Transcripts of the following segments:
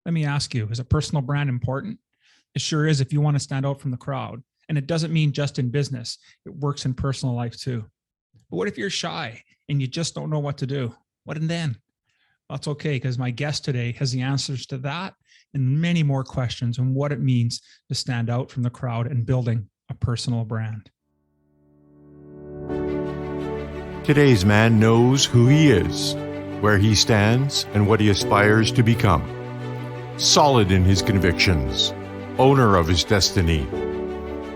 Let me ask you, is a personal brand important? It sure is if you want to stand out from the crowd. And it doesn't mean just in business, it works in personal life too. But what if you're shy and you just don't know what to do? What then? That's okay, because my guest today has the answers to that and many more questions on what it means to stand out from the crowd and building a personal brand. Today's man knows who he is, where he stands, and what he aspires to become. Solid in his convictions, owner of his destiny,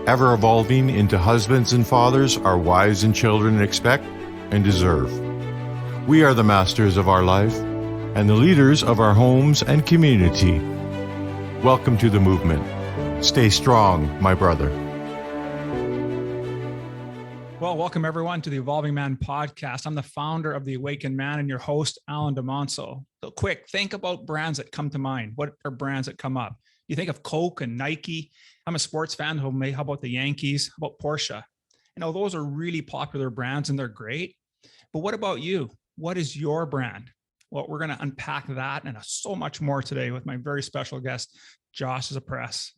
ever evolving into husbands and fathers our wives and children expect and deserve. We are the masters of our life and the leaders of our homes and community. Welcome to the movement. Stay strong, my brother. Well, welcome everyone to the Evolving Man podcast. I'm the founder of The Awakened Man and your host, Alan DeMonso. So quick, think about brands that come to mind. What are brands that come up? You think of Coke and Nike. I'm a sports fan. How about the Yankees? How about Porsche? You know, those are really popular brands and they're great. But what about you? What is your brand? Well, we're going to unpack that and so much more today with my very special guest, Joshua Zepess.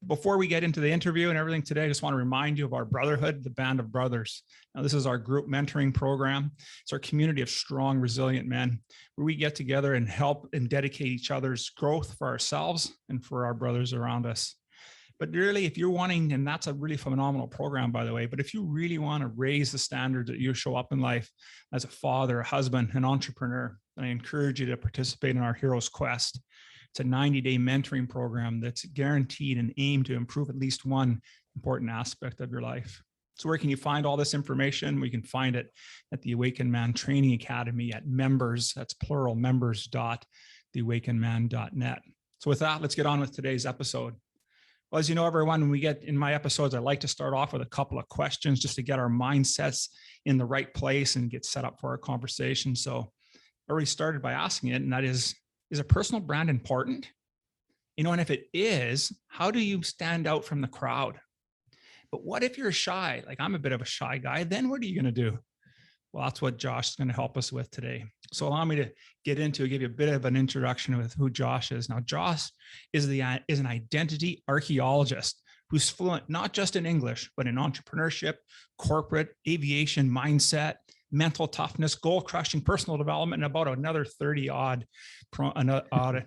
Before we get into the interview and everything today, I just want to remind you of our brotherhood, the Band of Brothers. Now, this is our group mentoring program. It's our community of strong, resilient men where we get together and help and dedicate each other's growth for ourselves and for our brothers around us. But really, if you're wanting, and that's a really phenomenal program, by the way, but if you really want to raise the standard that you show up in life as a father, a husband, an entrepreneur, then I encourage you to participate in our Hero's Quest. It's a 90-day mentoring program that's guaranteed and aimed to improve at least one important aspect of your life. So where can you find all this information? We can find it at the Awakened Man Training Academy at members, that's plural, members.theawakenedman.net. So with that, let's get on with today's episode. Well, as you know, everyone, when we get in my episodes, I like to start off with a couple of questions just to get our mindsets in the right place and get set up for our conversation. So I already started by asking it, and that is a personal brand important? You know, and if it is, how do you stand out from the crowd? But what if you're shy? Like I'm a bit of a shy guy, then what are you going to do? Well, that's what Josh is going to help us with today. So allow me to give you a bit of an introduction with who Josh is. Now, Josh is an identity archeologist who's fluent not just in English, but in entrepreneurship, corporate, aviation, mindset, mental toughness, goal-crushing, personal development, and about another 30 odd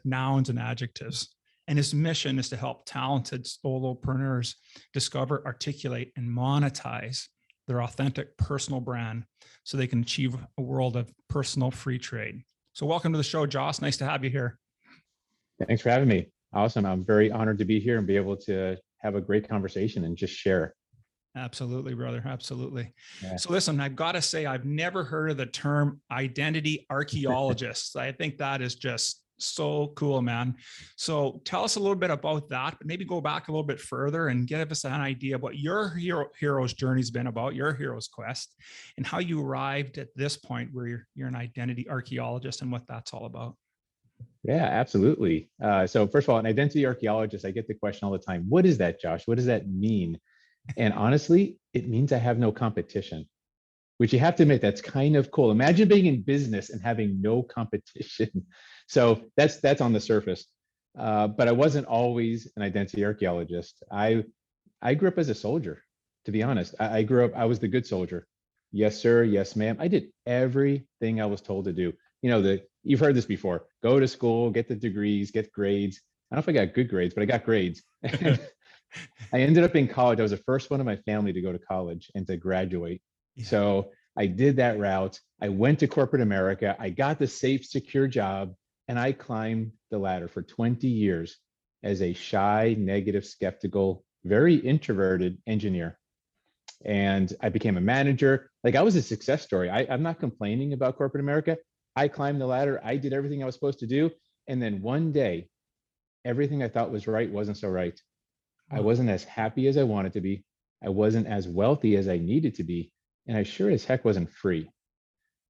nouns and adjectives. And his mission is to help talented solopreneurs discover, articulate, and monetize their authentic personal brand so they can achieve a world of personal free trade. So welcome to the show, Josh. Nice to have you here. Thanks for having me. Awesome. I'm very honored to be here and be able to have a great conversation and just share. Absolutely, brother. Absolutely. Yeah. So listen, I've got to say, I've never heard of the term identity archeologist. I think that is just so cool, man. So tell us a little bit about that, but maybe go back a little bit further and give us an idea of what your hero's journey's been about, your hero's quest, and how you arrived at this point where you're an identity archeologist and what that's all about. Yeah, absolutely. So first of all, an identity archeologist, I get the question all the time. What is that, Josh? What does that mean? And honestly, it means I have no competition, which you have to admit, that's kind of cool. Imagine being in business and having no competition. So that's on the surface. But I wasn't always an identity archeologist. I grew up as a soldier, to be honest. I grew up, I was the good soldier. Yes, sir. Yes, ma'am. I did everything I was told to do. You know, you've heard this before. Go to school, get the degrees, get grades. I don't know if I got good grades, but I got grades. I ended up in college. I was the first one in my family to go to college and to graduate. Yeah. So I did that route. I went to corporate America. I got the safe, secure job, and I climbed the ladder for 20 years as a shy, negative, skeptical, very introverted engineer. And I became a manager. Like I was a success story. I'm not complaining about corporate America. I climbed the ladder. I did everything I was supposed to do. And then one day, everything I thought was right wasn't so right. I wasn't as happy as I wanted to be. I wasn't as wealthy as I needed to be. And I sure as heck wasn't free.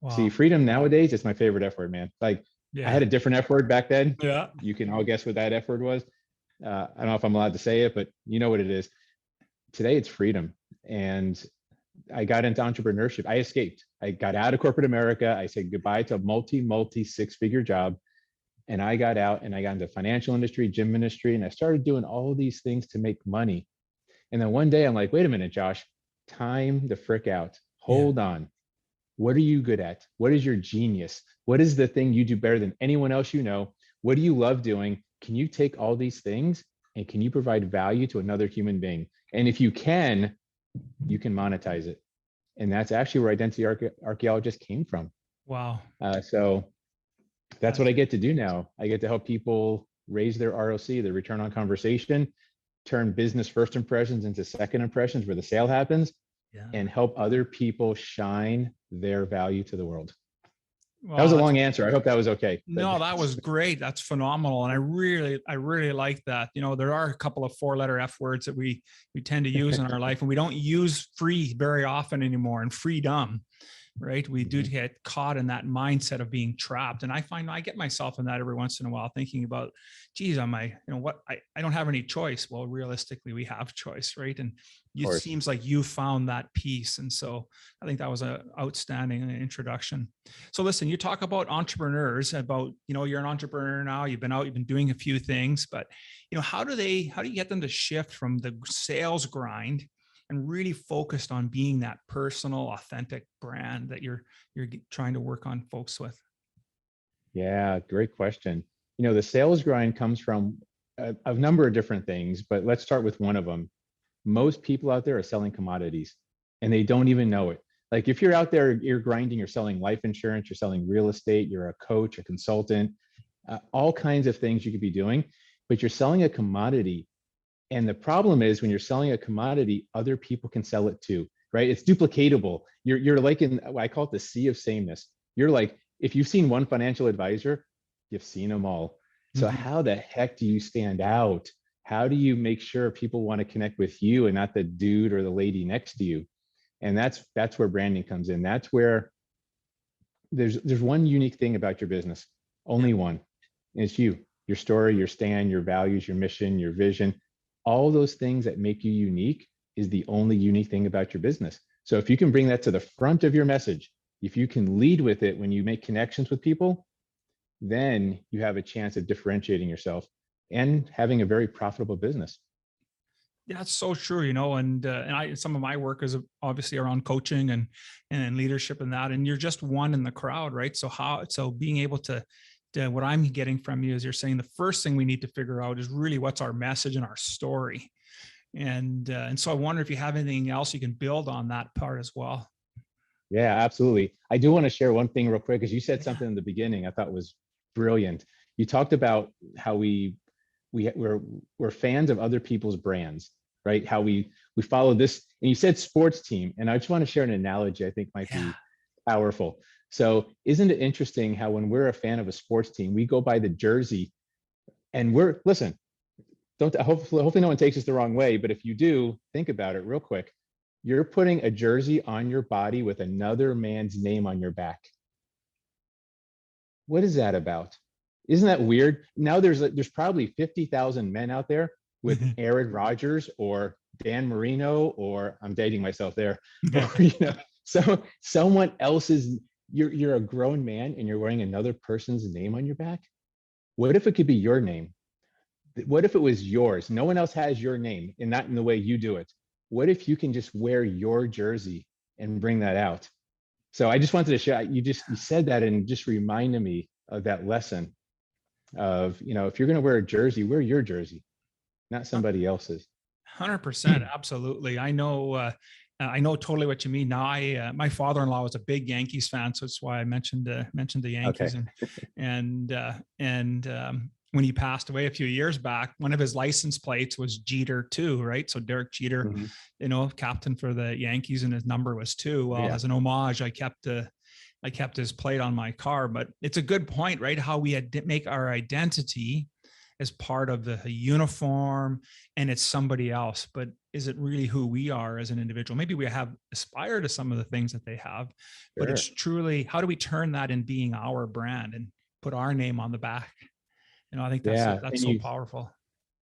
Wow. See, freedom nowadays is my favorite F word, man. Like I had a different F word back then. Yeah. You can all guess what that F word was. I don't know if I'm allowed to say it, but you know what it is. Today it's freedom. And I got into entrepreneurship. I escaped. I got out of corporate America. I said goodbye to a multi six-figure job. And I got out and I got into financial industry, gym industry, and I started doing all of these things to make money. And then one day I'm like, wait a minute, Josh, time the frick out. Yeah. Hold on. What are you good at? What is your genius? What is the thing you do better than anyone else you know? What do you love doing? Can you take all these things and can you provide value to another human being? And if you can monetize it. And that's actually where Identity Archeologist came from. Wow. So that's what I get to do now. I get to help people raise their ROC, their return on conversation, turn business first impressions into second impressions where the sale happens, and help other people shine their value to the world. Well, that was a long answer. I hope that was okay. No, that was great. That's phenomenal. And I really like that. You know, there are a couple of 4-letter F words that we tend to use in our life, and we don't use free very often anymore, and freedom, right? We do get caught in that mindset of being trapped. And I find I get myself in that every once in a while, thinking about, geez, I don't have any choice. Well, realistically, we have choice, right? And it seems like you found that piece. And so I think that was an outstanding introduction. So listen, you talk about entrepreneurs, about, you're an entrepreneur now, you've been doing a few things, but, how do you get them to shift from the sales grind and really focused on being that personal, authentic brand that you're trying to work on folks with? Yeah, great question. The sales grind comes from a number of different things, but let's start with one of them. Most people out there are selling commodities and they don't even know it. Like if you're out there, you're grinding, you're selling life insurance, you're selling real estate, you're a coach, a consultant, all kinds of things you could be doing, but you're selling a commodity. And the problem is when you're selling a commodity, other people can sell it too, right? It's duplicatable. You're like I call it the sea of sameness. You're like, if you've seen one financial advisor, you've seen them all. So how the heck do you stand out? How do you make sure people want to connect with you and not the dude or the lady next to you? And that's where branding comes in. That's where there's one unique thing about your business, only one, and it's you, your story, your stand, your values, your mission, your vision. All those things that make you unique is the only unique thing about your business. So if you can bring that to the front of your message, if you can lead with it when you make connections with people, then you have a chance of differentiating yourself and having a very profitable business. Yeah, that's so true, and some of my work is obviously around coaching and leadership and that, and you're just one in the crowd, right? So being able to what I'm getting from you is you're saying the first thing we need to figure out is really what's our message and our story. And so I wonder if you have anything else you can build on that part as well. Yeah, absolutely. I do want to share one thing real quick, because you said something in the beginning I thought was brilliant. You talked about how we're fans of other people's brands, right? How we follow this, and you said sports team, and I just want to share an analogy I think might be powerful. So isn't it interesting how when we're a fan of a sports team, we go by the jersey, and hopefully no one takes this the wrong way, but if you do, think about it real quick. You're putting a jersey on your body with another man's name on your back. What is that about? Isn't that weird? Now there's probably 50,000 men out there with Aaron Rodgers or Dan Marino, or I'm dating myself there, or, so someone else's, you're a grown man and you're wearing another person's name on your back. What if it could be your name? What if it was yours? No one else has your name, and not in the way you do it. What if you can just wear your jersey and bring that out? So I just wanted to share, you said that and just reminded me of that lesson of, if you're going to wear a jersey, wear your jersey, not somebody else's. 100%. Absolutely. I know totally what you mean. Now, my father-in-law was a big Yankees fan, so that's why I mentioned the Yankees. Okay. And when he passed away a few years back, one of his license plates was Jeter 2, right? So Derek Jeter, captain for the Yankees, and his number was 2. Well, as an homage, I kept his plate on my car. But it's a good point, right? How we had to make our identity as part of the uniform, and it's somebody else, but is it really who we are as an individual? Maybe we have aspired to some of the things that they have, but it's truly, how do we turn that in being our brand and put our name on the back? I think that's so powerful.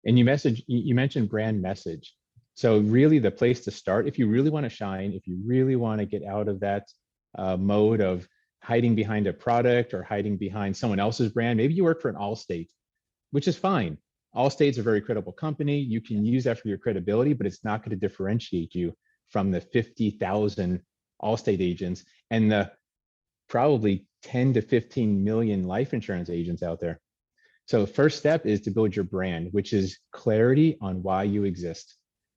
And you mentioned brand message. So really the place to start, if you really want to shine, if you really want to get out of that mode of hiding behind a product or hiding behind someone else's brand. Maybe you work for an Allstate, which is fine. Allstate's a very credible company. You can use that for your credibility, but it's not going to differentiate you from the 50,000 Allstate agents and the probably 10 to 15 million life insurance agents out there. So the first step is to build your brand, which is clarity on why you exist.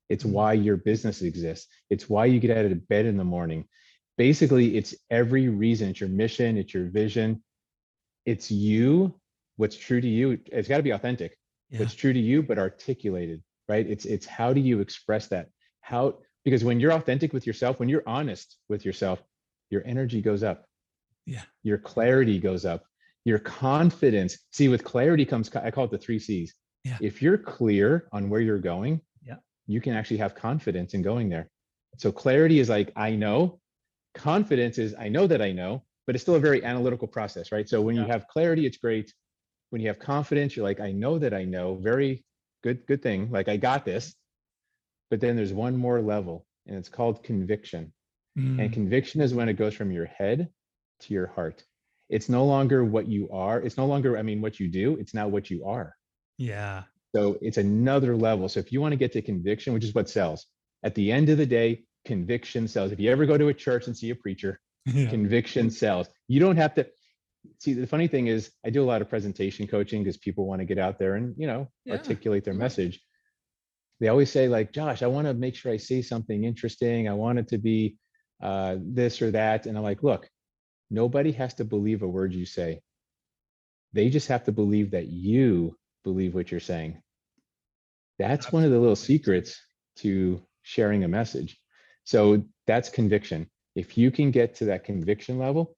It's why your business exists. It's why you get out of bed in the morning. Basically, it's every reason. It's your mission, it's your vision. It's you, what's true to you. It's got to be authentic. Yeah. What's true to you, but articulated, right? It's how do you express that? Because when you're authentic with yourself, when you're honest with yourself, your energy goes up. Yeah. Your clarity goes up. Your confidence. See, with clarity comes, I call it the 3 C's. Yeah. If you're clear on where you're going, yeah, you can actually have confidence in going there. So clarity is like, I know. Confidence is, I know that I know, but it's still a very analytical process, right? So when you have clarity, it's great. When you have confidence, you're like, I know that I know. Very good thing. Like, I got this. But then there's one more level, and it's called conviction. And conviction is when it goes from your head to your heart. It's no longer what you are. It's no longer, what you do. It's now what you are. Yeah. So it's another level. So if you want to get to conviction, which is what sells, at the end of the day, conviction sells. If you ever go to a church and see a preacher, conviction sells. You don't have to. See, the funny thing is, I do a lot of presentation coaching because people want to get out there and, articulate their message. They always say, like, Josh, I want to make sure I say something interesting. I want it to be this or that. And I'm like, look, nobody has to believe a word you say. They just have to believe that you believe what you're saying. That's one of the little secrets to sharing a message. So that's conviction. If you can get to that conviction level,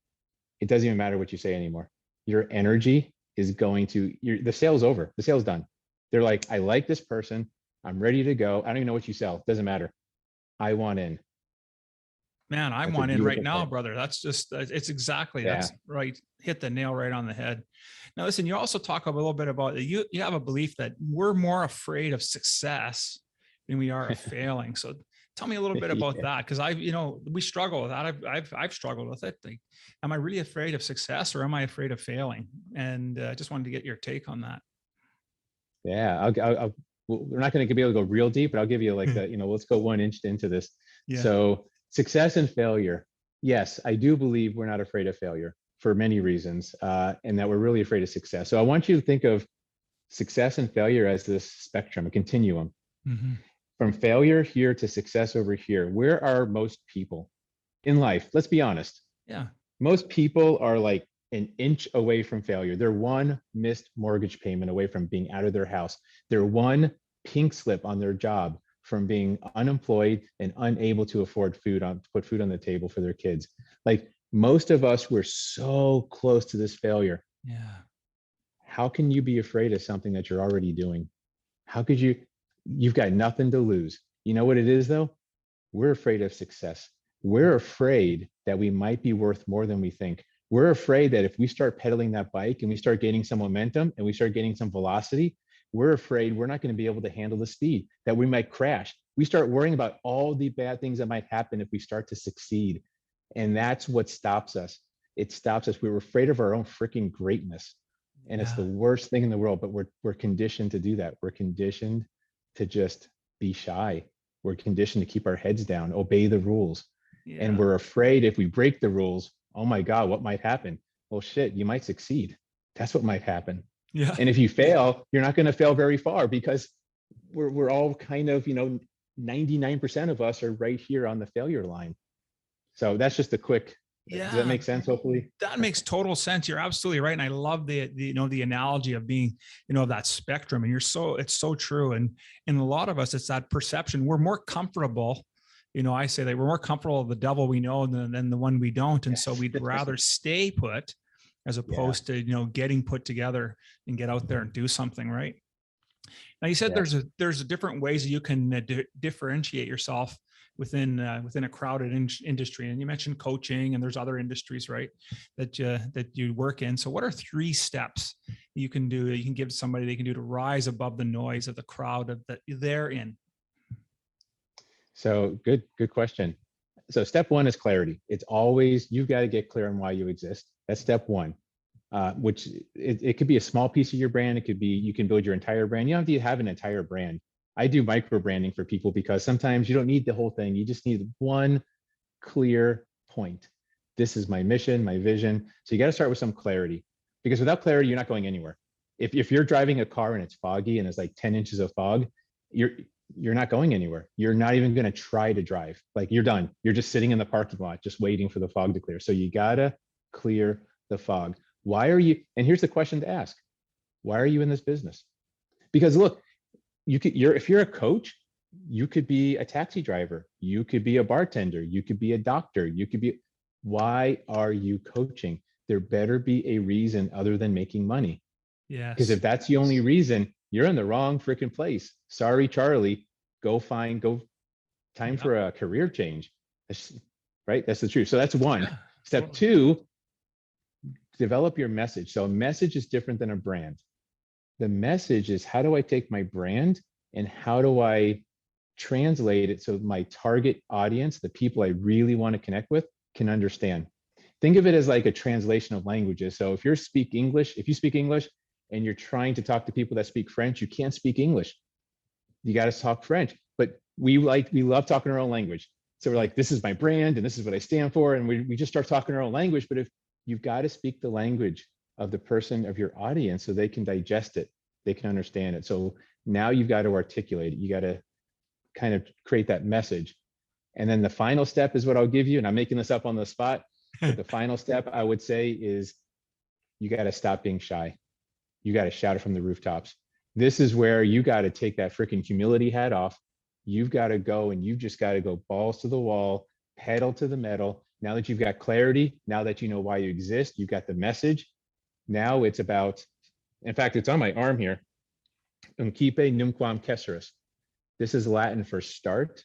it doesn't even matter what you say anymore. Your energy is going to, the sale's over. The sale's done. They're like, I like this person. I'm ready to go. I don't even know what you sell. Doesn't matter. I want in. Man, I want in right now, brother. That's just, it's exactly, that's right. Hit the nail right on the head. Now, listen, you also talk a little bit about, you have a belief that we're more afraid of success than we are of failing. So tell me a little bit about that. Cause we struggle with that. I've struggled with it. Like, am I really afraid of success or am I afraid of failing? And I just wanted to get your take on that. Yeah, we're not going to be able to go real deep, but I'll give you like let's go 1 inch into this. Yeah. So success and failure. Yes, I do believe we're not afraid of failure for many reasons, and that we're really afraid of success. So I want you to think of success and failure as this spectrum, a continuum. From failure here to success over here. Where are most people in life? Let's be honest. Yeah. Most people are like an inch away from failure. They're one missed mortgage payment away from being out of their house. They're one pink slip on their job from being unemployed and unable to afford put food on the table for their kids. Like, most of us, we're so close to this failure. Yeah. How can you be afraid of something that you're already doing? How could you've got nothing to lose. You know what it is though? We're afraid of success. We're afraid that we might be worth more than we think. We're afraid that if we start pedaling that bike and we start gaining some momentum and we start gaining some velocity, we're afraid we're not going to be able to handle the speed, that we might crash. We start worrying about all the bad things that might happen if we start to succeed. And that's what stops us. It stops us. We're afraid of our own freaking greatness. And it's the worst thing in the world, but we're conditioned to do that. We're conditioned to just be shy. We're conditioned to keep our heads down, obey the rules. Yeah. And we're afraid if we break the rules, oh my God, what might happen? Well, shit, you might succeed. That's what might happen. Yeah. And if you fail, you're not going to fail very far because we're all kind of, 99% of us are right here on the failure line. So that's just a quick, does that make sense? Hopefully that makes total sense. You're absolutely right. And I love the analogy of being, that spectrum, and it's so true. And in a lot of us, it's that perception. We're more comfortable. I say that we're more comfortable with the devil we know than the one we don't. And so we'd rather stay put as opposed to, getting put together and get out there and do something, right? Now you said there's different ways that you can differentiate yourself within a crowded industry. And you mentioned coaching, and there's other industries, right, that you work in. So what are 3 steps you can do, that you can give somebody they can do to rise above the noise of the crowd that they're in? So good question. So step one is clarity. It's always, you've got to get clear on why you exist. That's step one. Which it could be a small piece of your brand. It could be, you can build your entire brand. You don't have to have an entire brand. I do micro branding for people because sometimes you don't need the whole thing. You just need one clear point. This is my mission, my vision. So you got to start with some clarity, because without clarity, you're not going anywhere. If you're driving a car and it's foggy and it's like 10 inches of fog, you're not going anywhere. You're not even going to try to drive. Like, you're done. You're just sitting in the parking lot, just waiting for the fog to clear. So you got to clear the fog. Why are you, and here's the question to ask, why are you in this business? Because look, if you're a coach, you could be a taxi driver, you could be a bartender, you could be a doctor, you could be, why are you coaching? There better be a reason other than making money. Yes. Because if that's the only reason, you're in the wrong freaking place. Sorry, Charlie, time for a career change. Right? That's the truth. So that's one. Yeah. Step two, develop your message. So a message is different than a brand. The message is, how do I take my brand and how do I translate it so my target audience, the people I really want to connect with, can understand? Think of it as like a translation of languages. So if you speak English and you're trying to talk to people that speak French, you can't speak English. You got to talk French. But we love talking our own language. So we're like, this is my brand and this is what I stand for. And we just start talking our own language. But if you've got to speak the language of the person, of your audience, so they can digest it, they can understand it. So now you've got to articulate it. You got to kind of create that message. And then the final step is what I'll give you. And I'm making this up on the spot. But the final step I would say is, you got to stop being shy. You got to shout it from the rooftops. This is where you got to take that freaking humility hat off. You've got to go, and you've just got to go balls to the wall, pedal to the metal. Now that you've got clarity, now that you know why you exist, you've got the message. Now it's about, in fact, it's on my arm here. Unquipe numquam cesseris. This is Latin for start,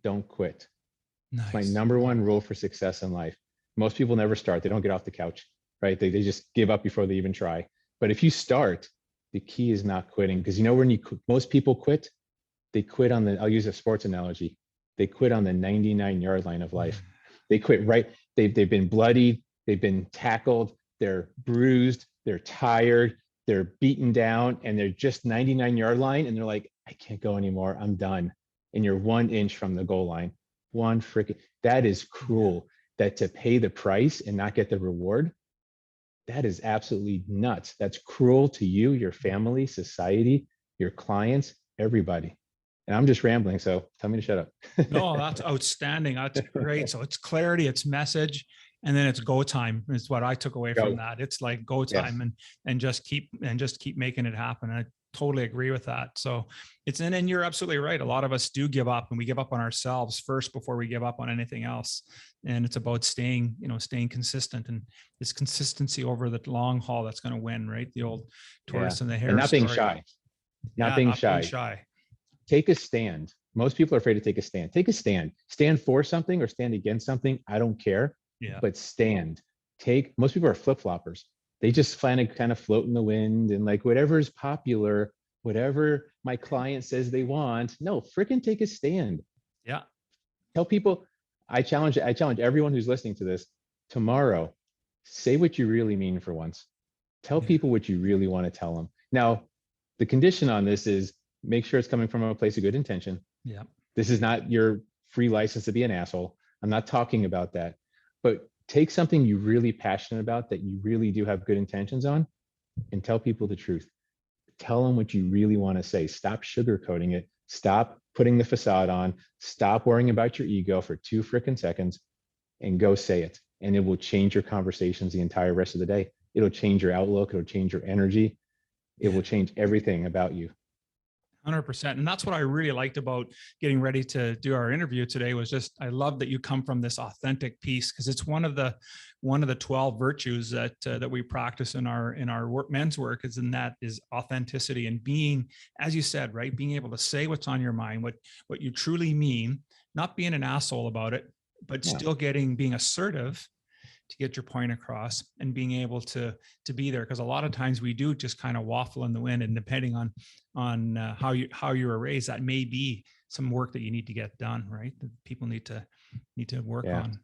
don't quit. Nice. It's my number one rule for success in life. Most people never start. They don't get off the couch, right? They just give up before they even try. But if you start, the key is not quitting. Because when most people quit, they quit on I'll use a sports analogy. They quit on the 99-yard line of life. They quit right. They've been bloodied. They've been tackled. They're bruised. They're tired. They're beaten down, and they're just 99-yard line. And they're like, I can't go anymore. I'm done. And you're 1 inch from the goal line. That is cruel. That to pay the price and not get the reward, that is absolutely nuts. That's cruel to you, your family, society, your clients, everybody. And I'm just rambling, so tell me to shut up. No, that's outstanding. That's great. So it's clarity, it's message, and then it's go time. Is what I took away from that. It's like go time. Yes. and just keep making it happen. I totally agree with that. So and you're absolutely right. A lot of us do give up, and we give up on ourselves first before we give up on anything else. And it's about staying consistent, and it's consistency over the long haul that's going to win, right? The old tortoise and the hare. And not being shy. Not being shy. Take a stand. Most people are afraid to take a stand. Take a stand. Stand for something or stand against something. I don't care. Yeah. But stand. Most people are flip-floppers. They just kind of float in the wind and like whatever is popular, whatever my client says they want. No, freaking take a stand. Yeah. Tell people, I challenge everyone who's listening to this tomorrow, say what you really mean for once. Tell people what you really want to tell them. Now, the condition on this is make sure it's coming from a place of good intention. Yeah. This is not your free license to be an asshole. I'm not talking about that. But take something you're really passionate about that you really do have good intentions on and tell people the truth. Tell them what you really want to say. Stop sugarcoating it. Stop putting the facade on. Stop worrying about your ego for 2 freaking seconds and go say it. And it will change your conversations the entire rest of the day. It'll change your outlook. It'll change your energy. It will change everything about you. 100%. And that's what I really liked about getting ready to do our interview today was just, I love that you come from this authentic piece, because it's one of the 12 virtues that we practice in our men's work is authenticity and being, as you said, right, being able to say what's on your mind, what you truly mean, not being an asshole about it, but still being assertive to get your point across and being able to be there. Because a lot of times we do just kind of waffle in the wind, and depending on how you were raised, that may be some work that you need to get done, right? That people need to work Yeah. on.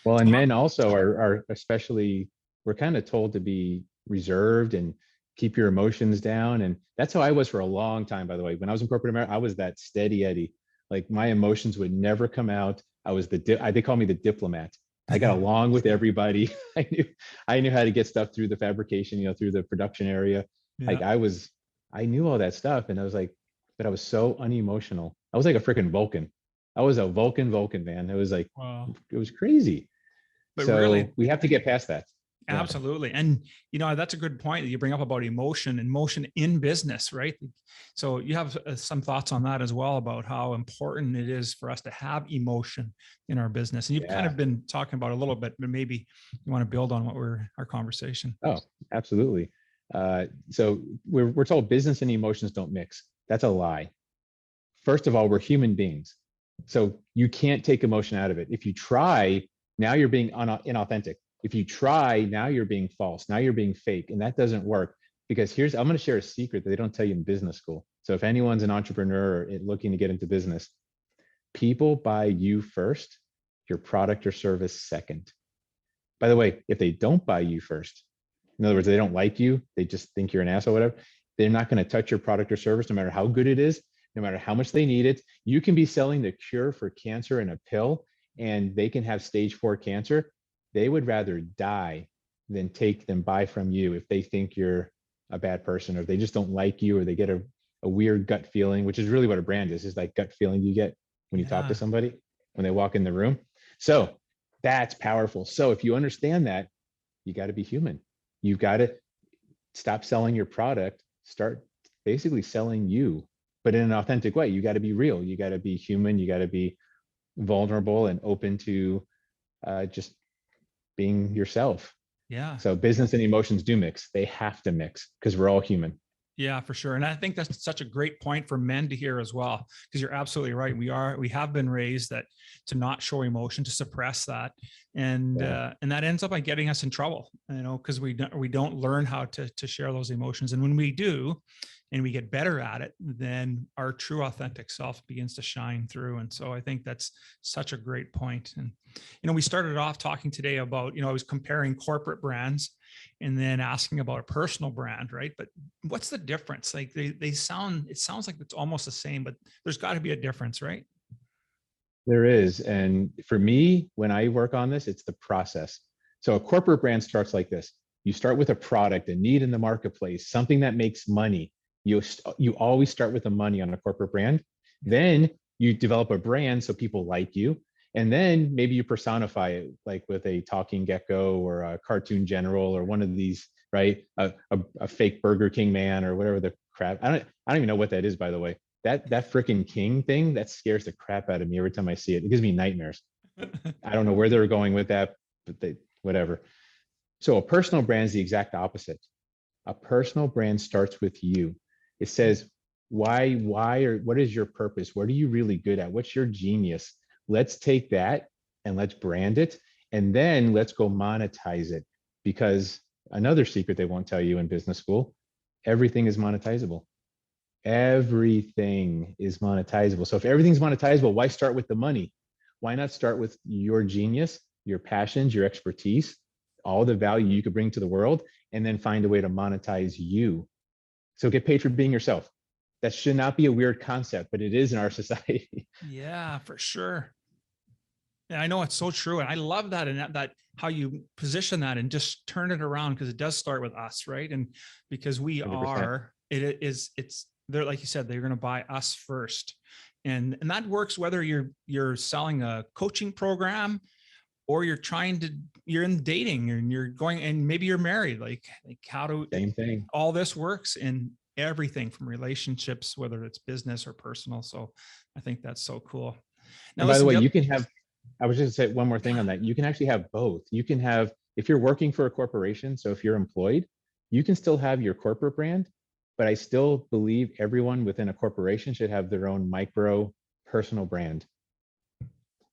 Well, and men also are especially, we're kind of told to be reserved and keep your emotions down. And that's how I was for a long time, by the way. When I was in corporate America, I was that steady Eddie. Like my emotions would never come out. I was they call me the diplomat. I got along with everybody. I knew how to get stuff through the fabrication, through the production area. Yeah. Like I knew all that stuff. And I was like, but I was so unemotional. I was like a freaking Vulcan. I was a Vulcan, man. It was like, Wow. it was crazy. But So really, we have to get past that. Yeah. Absolutely. And, that's a good point that you bring up about emotion in business, right? So you have some thoughts on that as well, about how important it is for us to have emotion in our business. And you've kind of been talking about it a little bit, but maybe you want to build on our conversation. Oh, absolutely. So we're told business and emotions don't mix. That's a lie. First of all, we're human beings. So you can't take emotion out of it. If you try, now you're being inauthentic. If you try, now you're being false. Now you're being fake. And that doesn't work, because I'm going to share a secret that they don't tell you in business school. So if anyone's an entrepreneur or looking to get into business, people buy you first, your product or service second. By the way, if they don't buy you first, in other words, they don't like you, they just think you're an asshole, whatever, they're not going to touch your product or service, no matter how good it is, no matter how much they need it. You can be selling the cure for cancer in a pill, and they can have stage 4 cancer. They would rather die than buy from you if they think you're a bad person, or they just don't like you, or they get a weird gut feeling, which is really what a brand is that gut feeling you get when you talk to somebody, when they walk in the room. So that's powerful. So if you understand that, you got to be human. You've got to stop selling your product, start basically selling you, but in an authentic way. You got to be real. You got to be human. You got to be vulnerable and open to just being yourself. Yeah. So business and emotions do mix. They have to mix, because we're all human. Yeah, for sure. And I think that's such a great point for men to hear as well, because you're absolutely right. We have been raised to not show emotion, to suppress that. And that ends up by getting us in trouble, because we don't learn how to share those emotions. And when we do, and we get better at it, then our true authentic self begins to shine through. And so I think that's such a great point. And, we started off talking today about, I was comparing corporate brands and then asking about a personal brand, right? But what's the difference? Like it sounds like it's almost the same, but there's got to be a difference, right? There is. And for me, when I work on this, it's the process. So a corporate brand starts like this. You start with a product, a need in the marketplace, something that makes money. You always start with the money on a corporate brand. Then you develop a brand so people like you. And then maybe you personify it, like with a talking gecko or a cartoon general or one of these, right? A fake Burger King man or whatever the crap. I don't even know what that is, by the way. That freaking king thing, that scares the crap out of me every time I see it. It gives me nightmares. I don't know where they're going with that, but whatever. So a personal brand is the exact opposite. A personal brand starts with you. It says, why, or what is your purpose? What are you really good at? What's your genius? Let's take that and let's brand it. And then let's go monetize it. Because another secret they won't tell you in business school, everything is monetizable. Everything is monetizable. So if everything's monetizable, why start with the money? Why not start with your genius, your passions, your expertise, all the value you could bring to the world, and then find a way to monetize you? So get paid for being yourself. That should not be a weird concept, but it is in our society. Yeah, for sure. Yeah, I know it's so true. And I love that. And that how you position that and just turn it around, because it does start with us, right? And because we 100%. it's they're, like you said, they're going to buy us first. And that works whether you're selling a coaching program, or you're in dating and you're going, and maybe you're married, like how do Same thing. all this works in everything from relationships, whether it's business or personal. So I think that's so cool. Now, And by the way, you can have, I was just gonna say one more thing on that. You can actually have both. You can have, if you're working for a corporation, so if you're employed, you can still have your corporate brand, but I still believe everyone within a corporation should have their own micro personal brand,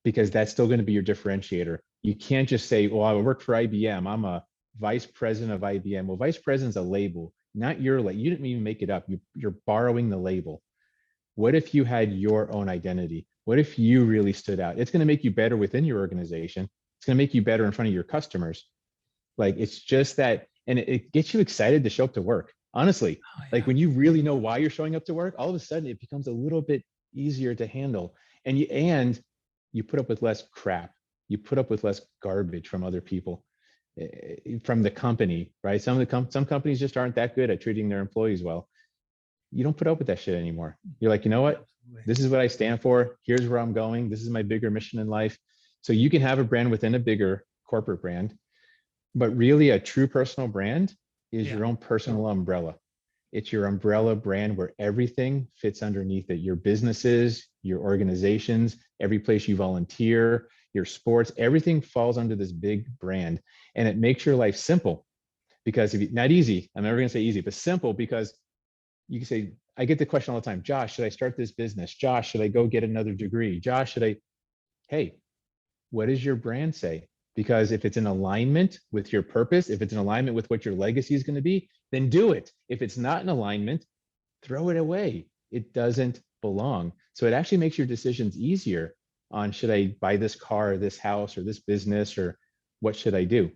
because that's still going to be your differentiator. You can't just say, well, I work for IBM. I'm a vice president of IBM. Well, vice president's a label, not your label. You didn't even make it up. You're borrowing the label. What if you had your own identity? What if you really stood out? It's going to make you better within your organization. It's going to make you better in front of your customers. Like, it's just that, and it gets you excited to show up to work. Honestly, like when you really know why you're showing up to work, all of a sudden it becomes a little bit easier to handle. And you put up with less crap. You put up with less garbage from other people, from the company, right? Some companies just aren't that good at treating their employees well. You don't put up with that shit anymore. You're like, you know what? This is what I stand for. Here's where I'm going. This is my bigger mission in life. So you can have a brand within a bigger corporate brand, but really a true personal brand is your own personal umbrella. It's your umbrella brand where everything fits underneath it. Your businesses, your organizations, every place you volunteer, your sports, everything falls under this big brand. And it makes your life simple, because not easy, I'm never gonna say easy, but simple, because you can say, I get the question all the time, Josh, should I start this business? Josh, should I go get another degree? Josh, hey, what does your brand say? Because if it's in alignment with your purpose, if it's in alignment with what your legacy is going to be, then do it. If it's not in alignment, throw it away. It doesn't belong. So it actually makes your decisions easier on, should I buy this car, or this house, or this business, or what should I do?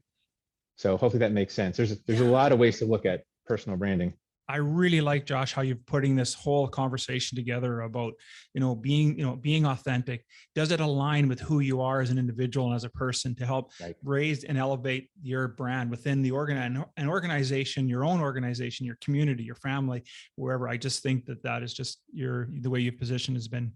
So hopefully that makes sense. There's a lot of ways to look at personal branding. I really like, Josh, how you're putting this whole conversation together about, being authentic. Does it align with who you are as an individual and as a person to help raise and elevate your brand within the an organization, your own organization, your community, your family, wherever? I just think that is just the way you've positioned has been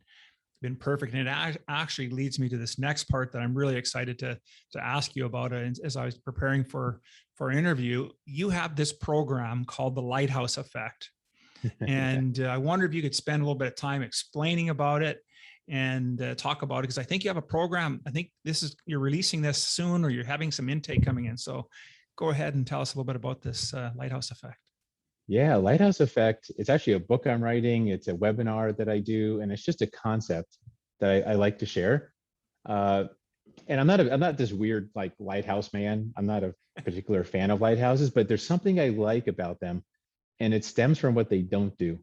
perfect. And it actually leads me to this next part that I'm really excited to ask you about. As I was preparing for our interview, you have this program called the Lighthouse Effect. And I wonder if you could spend a little bit of time explaining about it and talk about it, because I think you have a program. I think you're releasing this soon, or you're having some intake coming in. So go ahead and tell us a little bit about this Lighthouse Effect. Yeah, Lighthouse Effect. It's actually a book I'm writing. It's a webinar that I do, and it's just a concept that I like to share. And I'm not this weird like lighthouse man. I'm not a particular fan of lighthouses, but there's something I like about them, and it stems from what they don't do.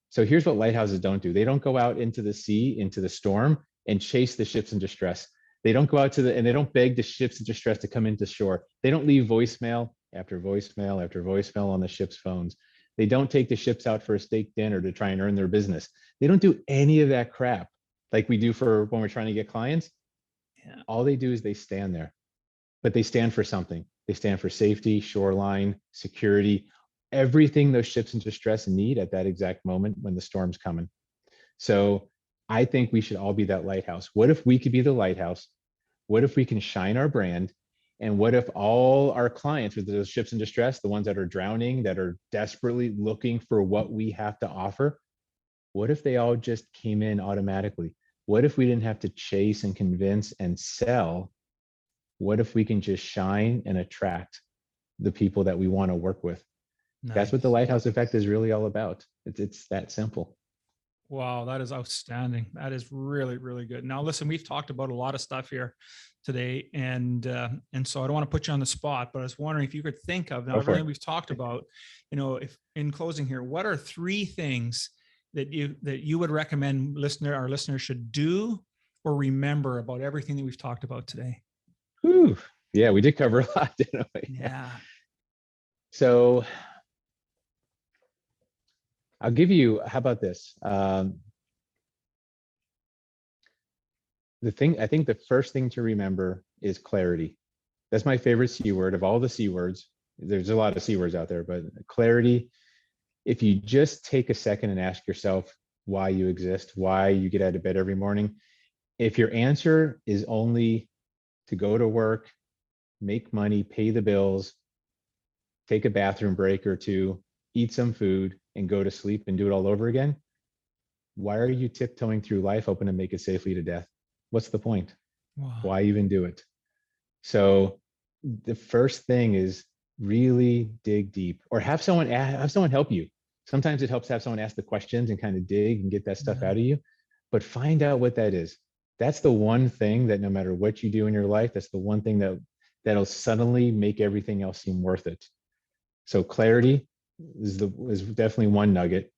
So here's what lighthouses don't do. They don't go out into the sea, into the storm, and chase the ships in distress. They don't go out and they don't beg the ships in distress to come into shore. They don't leave voicemail after voicemail after voicemail on the ship's phones. They don't take the ships out for a steak dinner to try and earn their business. They don't do any of that crap like we do for when we're trying to get clients. Yeah. All they do is they stand there, but they stand for something. They stand for safety, shoreline, security, everything those ships in distress need at that exact moment when the storm's coming. So I think we should all be that lighthouse. What if we could be the lighthouse? What if we can shine our brand? And what if all our clients with those ships in distress, the ones that are drowning, that are desperately looking for what we have to offer, what if they all just came in automatically? What if we didn't have to chase and convince and sell? What if we can just shine and attract the people that we want to work with? Nice. That's what the Lighthouse Effect is really all about. It's that simple. Wow, that is outstanding. That is really, really good. Now, listen, we've talked about a lot of stuff here today, and so I don't want to put you on the spot, but I was wondering if you could think of everything we've talked about. If in closing here, what are 3 things that you would recommend our listeners should do or remember about everything that we've talked about today? Whew. Yeah, we did cover a lot, didn't we? Yeah. So I'll give you, how about this? I think the first thing to remember is clarity. That's my favorite C word of all the C words. There's a lot of C words out there, but clarity. If you just take a second and ask yourself why you exist, why you get out of bed every morning, if your answer is only to go to work, make money, pay the bills, take a bathroom break or 2, eat some food, and go to sleep and do it all over again, why are you tiptoeing through life hoping to make it safely to death? What's the point? Wow. Why even do it? So the first thing is really dig deep, or have someone help you. Sometimes it helps to have someone ask the questions and kind of dig and get that stuff out of you, but find out what that is. That's the one thing that no matter what you do in your life, that's the one thing that'll suddenly make everything else seem worth it. So clarity is definitely one nugget.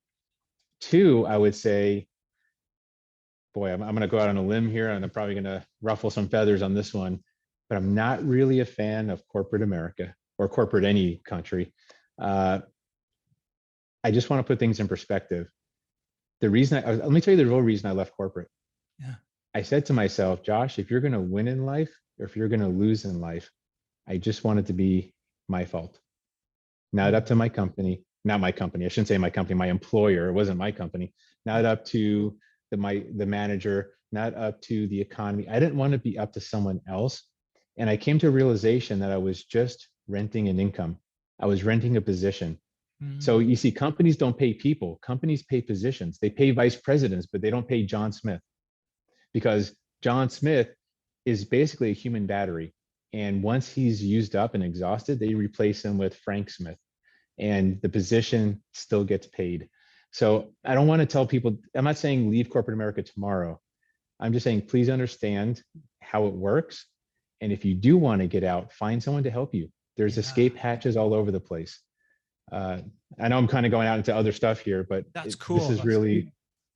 Two, I would say, boy, I'm going to go out on a limb here, and I'm probably going to ruffle some feathers on this one, but I'm not really a fan of corporate America or corporate any country. I just want to put things in perspective. Let me tell you the real reason I left corporate. Yeah. I said to myself, Josh, if you're going to win in life or if you're going to lose in life, I just want it to be my fault. Not up to my company, not my company. I shouldn't say my company, my employer. It wasn't my company. Not up to the manager, not up to the economy. I didn't want to be up to someone else. And I came to a realization that I was just renting an income. I was renting a position. So you see, companies don't pay people. Companies pay positions. They pay vice presidents, but they don't pay John Smith, because John Smith is basically a human battery. And once he's used up and exhausted, they replace him with Frank Smith, and the position still gets paid. So I don't want to tell people, I'm not saying leave corporate America tomorrow. I'm just saying, please understand how it works. And if you do want to get out, find someone to help you. There's escape hatches all over the place. I know I'm kind of going out into other stuff here, but that's cool. This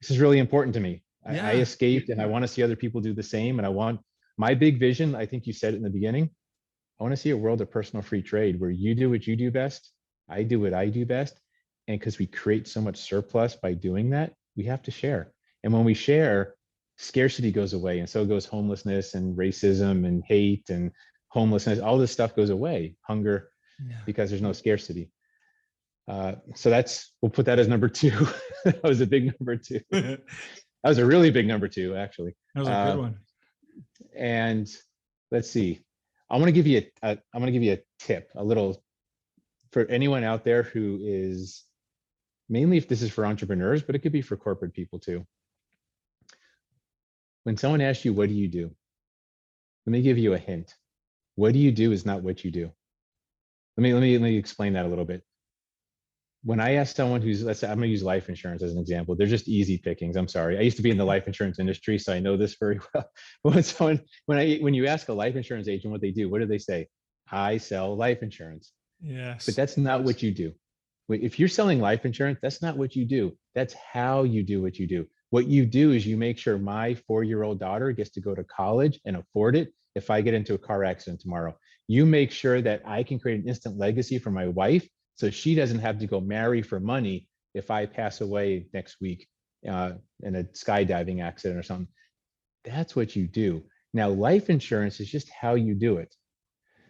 is really important to me. Yeah. I escaped, and I want to see other people do the same. And I want my big vision. I think you said it in the beginning. I want to see a world of personal free trade where you do what you do best. I do what I do best. And because we create so much surplus by doing that, we have to share. And when we share, scarcity goes away. And so goes homelessness and racism and hate and homelessness. All this stuff goes away, hunger, because there's no scarcity. So we'll put that as number two. That was a big number two. That was a really big number two, actually. That was a good one. And let's see. I'm going to give you a tip, a little, for anyone out there who is, mainly if this is for entrepreneurs, but it could be for corporate people too. When someone asks you, what do you do? Let me give you a hint. What do you do is not what you do. Let me explain that a little bit. When I ask someone who's, let's say, I'm going to use life insurance as an example. They're just easy pickings. I'm sorry. I used to be in the life insurance industry, so I know this very well. But when you ask a life insurance agent what they do, what do they say? I sell life insurance. Yes. But that's not what you do. If you're selling life insurance, that's not what you do. That's how you do what you do. What you do is you make sure my 4-year-old daughter gets to go to college and afford it if I get into a car accident tomorrow. You make sure that I can create an instant legacy for my wife, so she doesn't have to go marry for money if I pass away next week in a skydiving accident or something. That's what you do. Now, life insurance is just how you do it.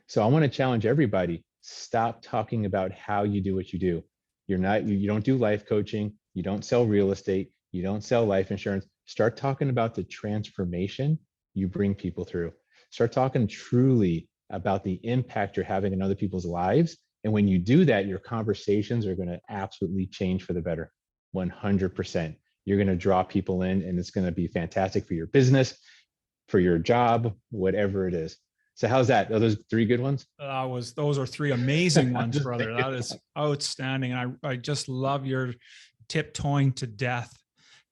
So I want to challenge everybody, stop talking about how you do what you do. You don't do life coaching. You don't sell real estate. You don't sell life insurance. Start talking about the transformation you bring people through. Start talking truly about the impact you're having in other people's lives. And when you do that, your conversations are going to absolutely change for the better. 100%. You're going to draw people in, and it's going to be fantastic for your business, for your job, whatever it is. So how's that? Are those 3 good ones? Those are 3 amazing ones, brother. That is outstanding. And I just love your tiptoeing to death.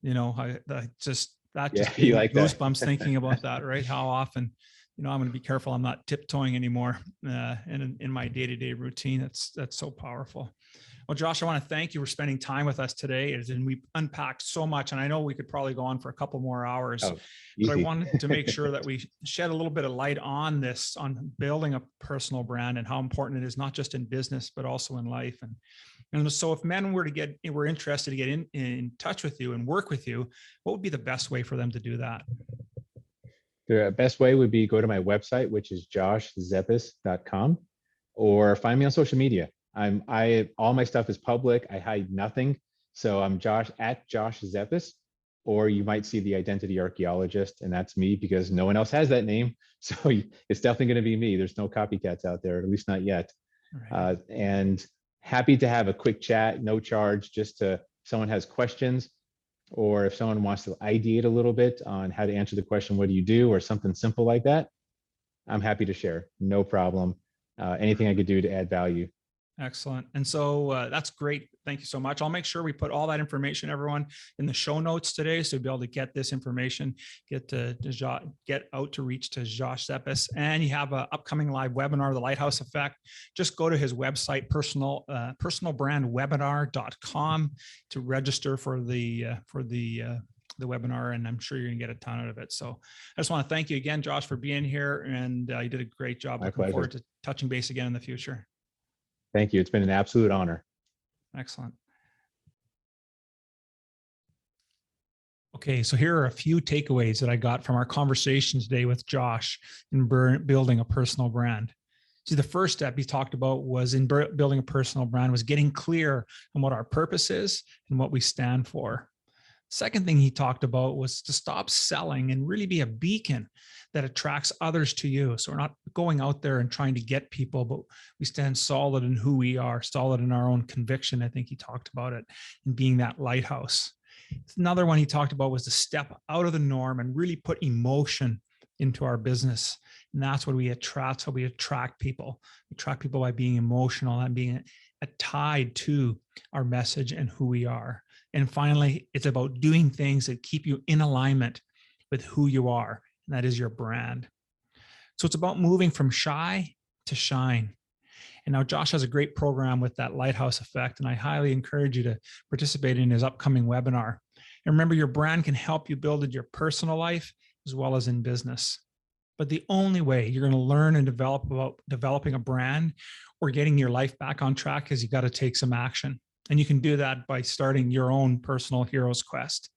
You know, I just gave me goosebumps thinking about that, right? How often, I'm going to be careful I'm not tiptoeing anymore in my day-to-day routine. That's so powerful. Well, Josh, I want to thank you for spending time with us today. And we unpacked so much, and I know we could probably go on for a couple more hours, but I wanted to make sure that we shed a little bit of light on this, on building a personal brand and how important it is, not just in business, but also in life. And so if men were interested to get in touch with you and work with you, what would be the best way for them to do that? The best way would be go to my website, which is joshzepess.com, or find me on social media. All my stuff is public. I hide nothing. So I'm Josh Zepess, or you might see the Identity Archeologist, and that's me because no one else has that name. So it's definitely going to be me. There's no copycats out there, at least not yet. Right. And happy to have a quick chat, no charge, just if someone has questions, or if someone wants to ideate a little bit on how to answer the question, what do you do, or something simple like that, I'm happy to share. No problem. Anything I could do to add value. Excellent. And so that's great. Thank you so much. I'll make sure we put all that information, everyone, in the show notes today. So you'll be able to get this information, get out to reach to Josh Zepess. And you have an upcoming live webinar, the Lighthouse Effect. Just go to his website, personalbrandwebinar.com, to register for the webinar, and I'm sure you're gonna get a ton out of it. So I just want to thank you again, Josh, for being here, and you did a great job. My Looking pleasure. forward to touching base again in the future. Thank you. It's been an absolute honor. Excellent. Okay, so here are a few takeaways that I got from our conversation today with Josh in building a personal brand. See, the first step he talked about was in building a personal brand was getting clear on what our purpose is and what we stand for. Second thing he talked about was to stop selling and really be a beacon that attracts others to you. So we're not going out there and trying to get people, but we stand solid in who we are, solid in our own conviction. I think he talked about it, and being that lighthouse. Another one he talked about was to step out of the norm and really put emotion into our business. And that's what we attract. So we attract people. We attract people by being emotional and being tied to our message and who we are. And finally, it's about doing things that keep you in alignment with who you are. And that is your brand. So it's about moving from shy to shine. And now Josh has a great program with that Lighthouse Effect, and I highly encourage you to participate in his upcoming webinar. And remember, your brand can help you build in your personal life as well as in business. But the only way you're going to learn and develop about developing a brand or getting your life back on track is you got to take some action. And you can do that by starting your own personal hero's quest.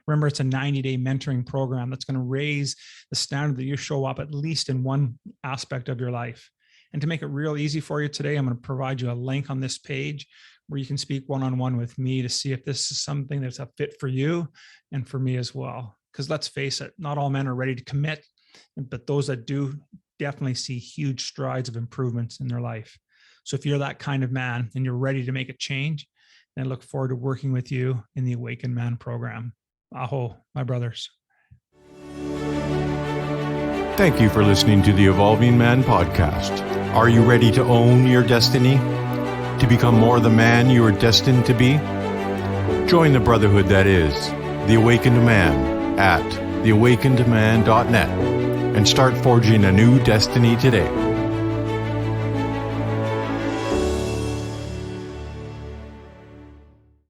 Remember, it's a 90-day mentoring program that's going to raise the standard that you show up at least in one aspect of your life. And to make it real easy for you today, I'm going to provide you a link on this page where you can speak one-on-one with me to see if this is something that's a fit for you and for me as well. Because let's face it, not all men are ready to commit, but those that do definitely see huge strides of improvements in their life. So if you're that kind of man and you're ready to make a change, then I look forward to working with you in the Awakened Man program. Aho, my brothers. Thank you for listening to the Evolving Man podcast. Are you ready to own your destiny? To become more the man you are destined to be? Join the brotherhood that is the Awakened Man at theawakenedman.net and start forging a new destiny today.